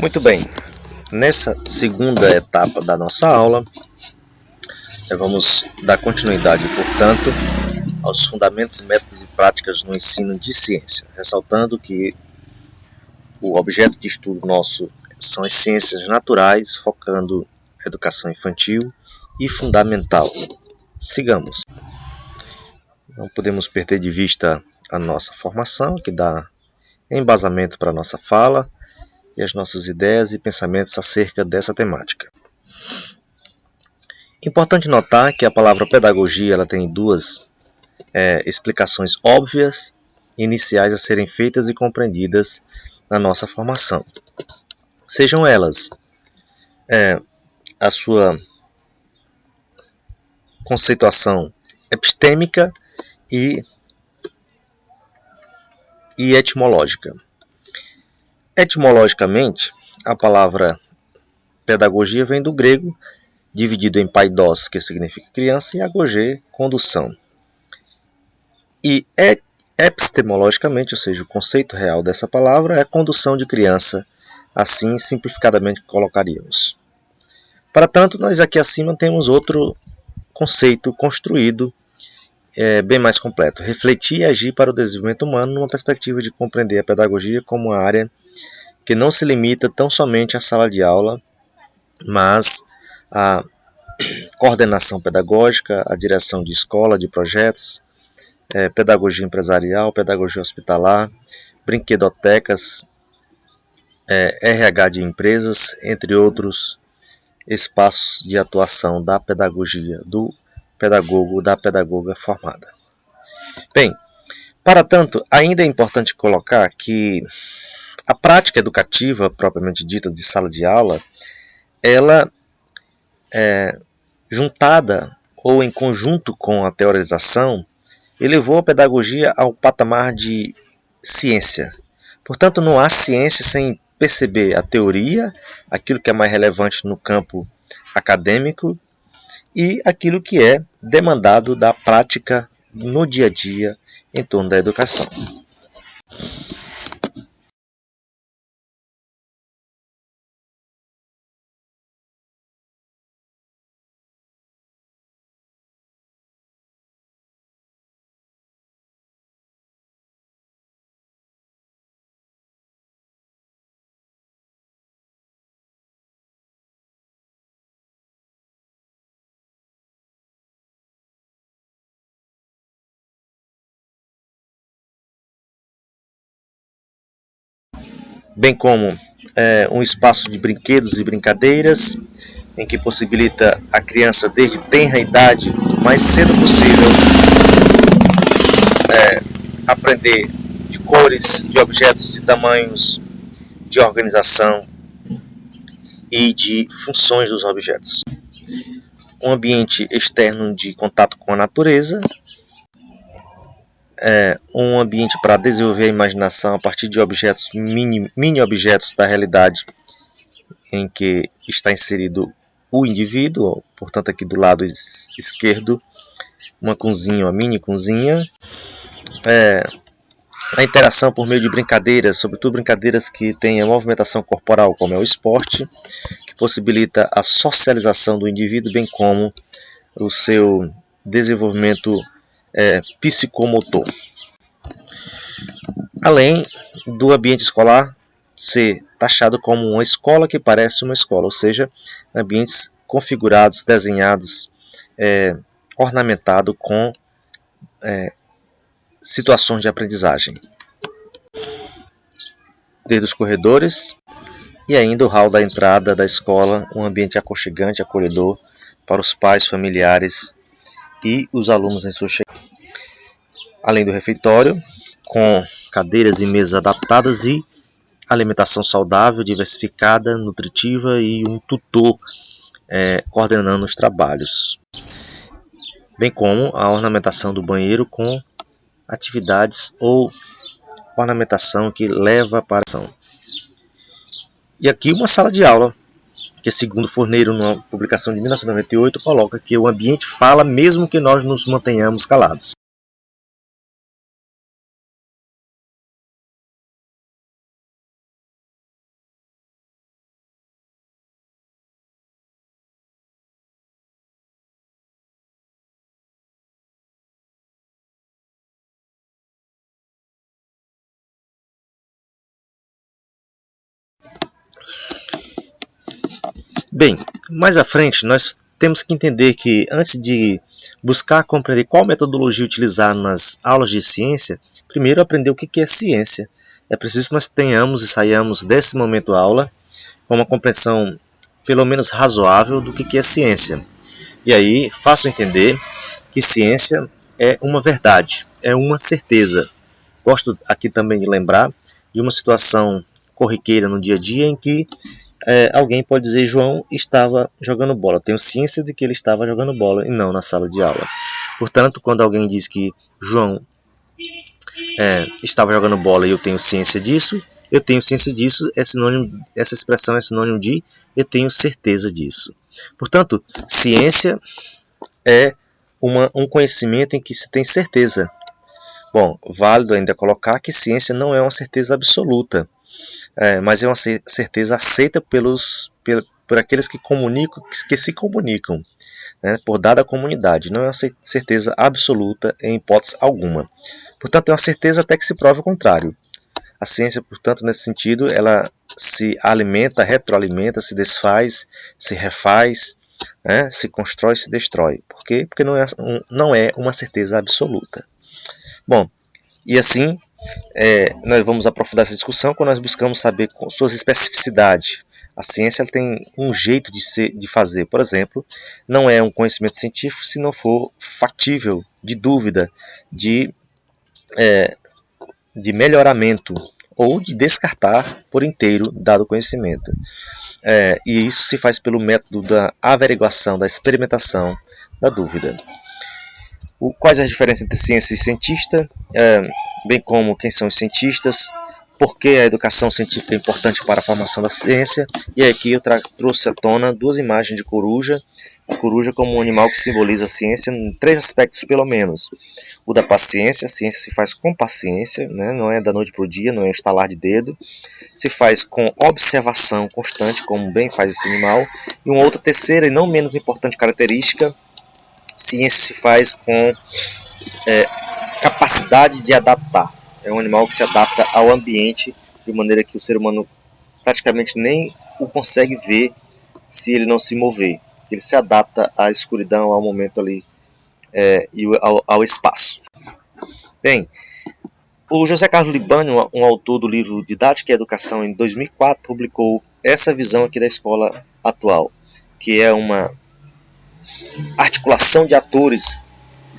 Muito bem, nessa segunda etapa da nossa aula, vamos dar continuidade, portanto, aos fundamentos, métodos e práticas no ensino de ciência, ressaltando que o objeto de estudo nosso são as ciências naturais, focando educação infantil e fundamental. Sigamos. Não podemos perder de vista a nossa formação, que dá embasamento para a nossa fala e as nossas ideias e pensamentos acerca dessa temática. Importante notar que a palavra pedagogia ela tem duas explicações óbvias iniciais a serem feitas e compreendidas na nossa formação. Sejam elas a sua conceituação epistêmica e etimológica. Etimologicamente, a palavra pedagogia vem do grego, dividido em paidos, que significa criança, e agogê, condução. E epistemologicamente, ou seja, o conceito real dessa palavra é condução de criança, assim simplificadamente colocaríamos. Para tanto, nós aqui acima temos outro conceito construído bem mais completo. Refletir e agir para o desenvolvimento humano numa perspectiva de compreender a pedagogia como uma área que não se limita tão somente à sala de aula, mas à coordenação pedagógica, à direção de escola, de projetos, pedagogia empresarial, pedagogia hospitalar, brinquedotecas, RH de empresas, entre outros espaços de atuação da pedagogia, do pedagogo, da pedagoga formada. Bem, para tanto, ainda é importante colocar que a prática educativa, propriamente dita, de sala de aula, ela juntada ou em conjunto com a teorização, elevou a pedagogia ao patamar de ciência. Portanto, não há ciência sem perceber a teoria, aquilo que é mais relevante no campo acadêmico e aquilo que é demandado da prática no dia a dia em torno da educação. Bem como um espaço de brinquedos e brincadeiras, em que possibilita a criança, desde tenra idade, o mais cedo possível, aprender de cores, de objetos, de tamanhos, de organização e de funções dos objetos. Um ambiente externo de contato com a natureza, um ambiente para desenvolver a imaginação a partir de objetos, mini objetos da realidade em que está inserido o indivíduo, portanto aqui do lado esquerdo, uma cozinha, uma mini cozinha, a interação por meio de brincadeiras, sobretudo brincadeiras que têm a movimentação corporal, como é o esporte, que possibilita a socialização do indivíduo, bem como o seu desenvolvimento psicomotor. Além do ambiente escolar ser taxado como uma escola que parece uma escola, ou seja, ambientes configurados, desenhados, ornamentados com situações de aprendizagem, desde os corredores e ainda o hall da entrada da escola, um ambiente aconchegante, acolhedor para os pais, familiares e os alunos em sua chegada. Além do refeitório, com cadeiras e mesas adaptadas e alimentação saudável, diversificada, nutritiva e um tutor coordenando os trabalhos, bem como a ornamentação do banheiro com atividades ou ornamentação que leva para a ação. E aqui uma sala de aula, que segundo Forneiro, numa publicação de 1998, coloca que o ambiente fala mesmo que nós nos mantenhamos calados. Bem, mais à frente nós temos que entender que antes de buscar compreender qual metodologia utilizar nas aulas de ciência, primeiro aprender o que é ciência. É preciso que nós tenhamos e saiamos desse momento aula com uma compreensão pelo menos razoável do que é ciência. E aí faço entender que ciência é uma verdade, é uma certeza. Gosto aqui também de lembrar de uma situação corriqueira no dia a dia em que alguém pode dizer: João estava jogando bola. Tenho ciência de que ele estava jogando bola e não na sala de aula. Portanto, quando alguém diz que João estava jogando bola e eu tenho ciência disso, essa expressão é sinônimo de eu tenho certeza disso. Portanto, ciência é um conhecimento em que se tem certeza. Bom, válido ainda colocar que ciência não é uma certeza absoluta, mas é uma certeza aceita por aqueles que se comunicam, né, por dada comunidade. Não é uma certeza absoluta em hipótese alguma. Portanto, é uma certeza até que se prove o contrário. A ciência, portanto, nesse sentido, ela se alimenta, retroalimenta, se desfaz, se refaz, né, se constrói, se destrói. Por quê? Porque não é uma certeza absoluta. Bom, e assim nós vamos aprofundar essa discussão quando nós buscamos saber com suas especificidades. A ciência ela tem um jeito de fazer. Por exemplo, não é um conhecimento científico se não for factível, de dúvida, de melhoramento ou de descartar por inteiro dado conhecimento. E isso se faz pelo método da averiguação, da experimentação, da dúvida. Quais as diferenças entre ciência e cientista, bem como quem são os cientistas, por que a educação científica é importante para a formação da ciência. E aqui eu trouxe à tona duas imagens de coruja. A coruja como um animal que simboliza a ciência em três aspectos pelo menos. O da paciência, a ciência se faz com paciência, né? Não é da noite para o dia, não é um estalar de dedo. Se faz com observação constante, como bem faz esse animal. E uma outra terceira e não menos importante característica, ciência se faz com capacidade de adaptar. É um animal que se adapta ao ambiente de maneira que o ser humano praticamente nem o consegue ver se ele não se mover. Ele se adapta à escuridão, ao momento ali e ao espaço. Bem, o José Carlos Libânio, um autor do livro Didática e Educação, em 2004, publicou essa visão aqui da escola atual, que é uma articulação de atores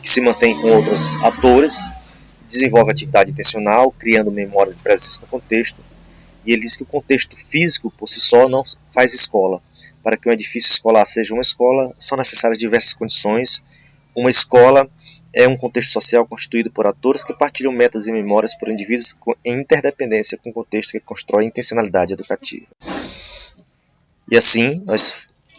que se mantém com outros atores, desenvolve atividade intencional, criando memória de presença no contexto, e ele diz que o contexto físico por si só não faz escola. Para que um edifício escolar seja uma escola, são necessárias diversas condições. Uma escola é um contexto social constituído por atores que partilham metas e memórias por indivíduos em interdependência com o contexto que constrói intencionalidade educativa. E assim,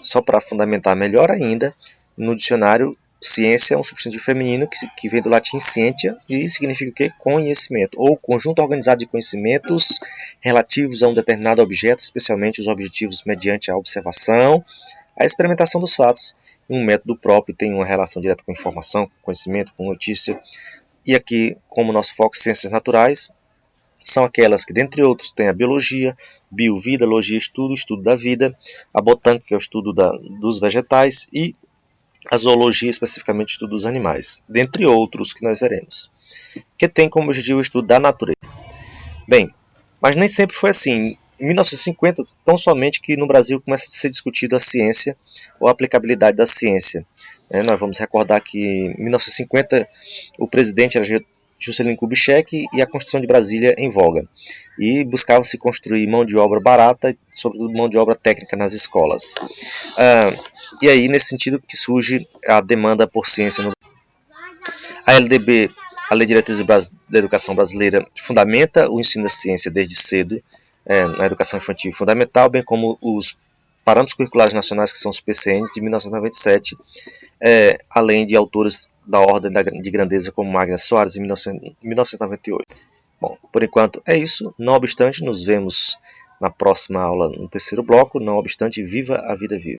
só para fundamentar melhor ainda, no dicionário, ciência é um substantivo feminino que vem do latim scientia e significa o quê? Conhecimento, ou conjunto organizado de conhecimentos relativos a um determinado objeto, especialmente os objetivos mediante a observação, a experimentação dos fatos. Um método próprio tem uma relação direta com informação, com conhecimento, com notícia. E aqui, como nosso foco ciências naturais, são aquelas que, dentre outros, tem a biologia, biovida, logia, estudo da vida, a botânica, que é o estudo dos vegetais, e a zoologia, especificamente o estudo dos animais, dentre outros que nós veremos, que tem como objetivo o estudo da natureza. Bem, mas nem sempre foi assim. Em 1950, tão somente que no Brasil começa a ser discutido a ciência ou a aplicabilidade da ciência. Nós vamos recordar que em 1950 o presidente era Juscelino Kubitschek e a Constituição de Brasília em voga. E buscava-se construir mão de obra barata, sobretudo mão de obra técnica nas escolas. E aí, nesse sentido, que surge a demanda por ciência. A LDB, a Lei de Diretrizes da Educação Brasileira, fundamenta o ensino da ciência desde cedo, na educação infantil fundamental, bem como os Parâmetros Curriculares Nacionais, que são os PCNs, de 1997, além de autores da ordem de grandeza como Magna Soares, em 1998. Bom, por enquanto é isso. Não obstante, nos vemos na próxima aula, no terceiro bloco. Não obstante, viva a vida viva.